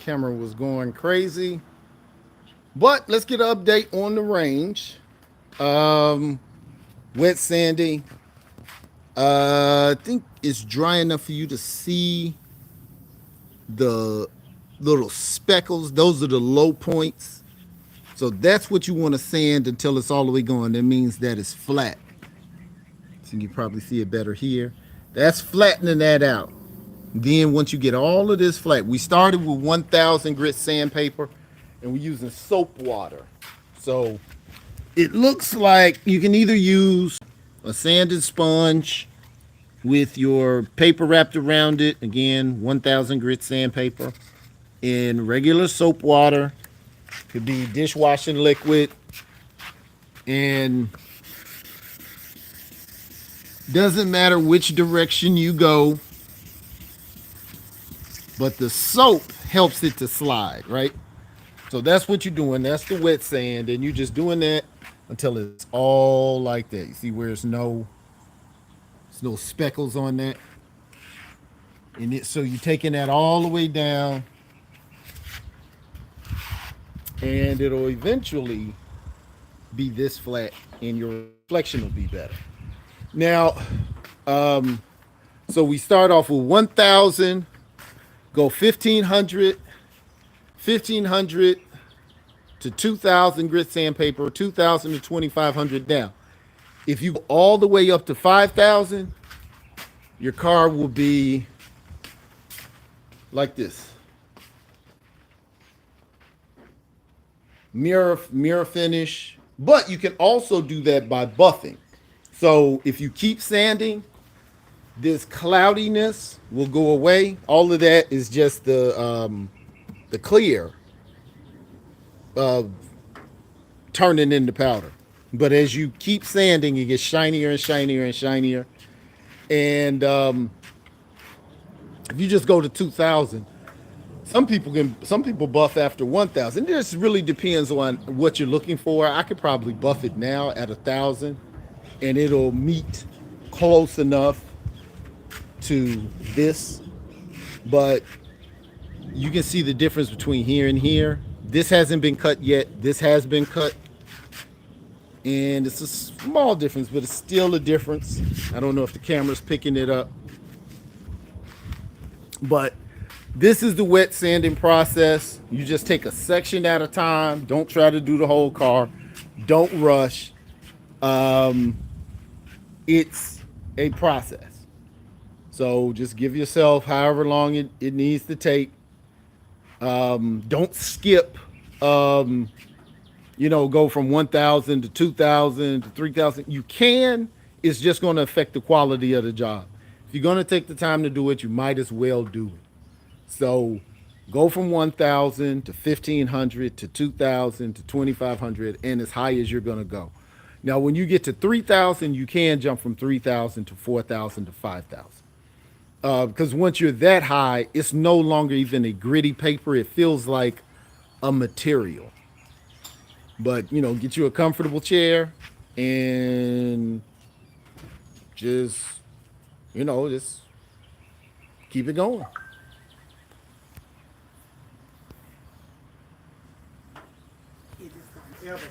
camera was going crazy. But let's get an update on the range. Um, Wet sanding. I think it's dry enough for you to see the little speckles. Those are the low points. So that's what you want to sand until it's all the way gone. That means that it's flat. So you can probably see it better here. That's flattening that out. Then once you get all of this flat, we started with 1,000 grit sandpaper and we're using soap water. So it looks like you can either use a sanded sponge with your paper wrapped around it. Again, 1,000 grit sandpaper in regular soap water. Could be dishwashing liquid. And doesn't matter which direction you go, but the soap helps it to slide, right? So that's what you're doing. That's the wet sand, and you're just doing that until it's all like that. You see where there's no speckles on that, so you're taking that all the way down, and it'll eventually be this flat, and your reflection will be better. Now, so we start off with 1,000, go 1,500, 1,500 to 2,000 grit sandpaper, 2,000 to 2,500 down. If you go all the way up to 5,000, your car will be like this. Mirror finish. But you can also do that by buffing. So if you keep sanding, this cloudiness will go away. All of that is just the clear uh, turning into powder. But as you keep sanding, it gets shinier and shinier and shinier. And if you just go to 2,000, some people buff after 1,000. It just really depends on what you're looking for. I could probably buff it now at 1,000, and it'll meet close enough to this. But you can see the difference between here and here. This hasn't been cut yet. This has been cut. And it's a small difference, but it's still a difference. I don't know if the camera's picking it up. But this is the wet sanding process. You just take a section at a time. Don't try to do the whole car. Don't rush. It's a process. So just give yourself however long it needs to take. Don't skip. Go from 1,000 to 2,000 to 3,000. You can. It's just going to affect the quality of the job. If you're going to take the time to do it, you might as well do it. So go from 1,000 to 1,500 to 2,000 to 2,500 and as high as you're going to go. Now, when you get to 3,000, you can jump from 3,000 to 4,000 to 5,000. Because once you're that high, it's no longer even a gritty paper. It feels like a material. But, get you a comfortable chair and just keep it going. It is gonna ever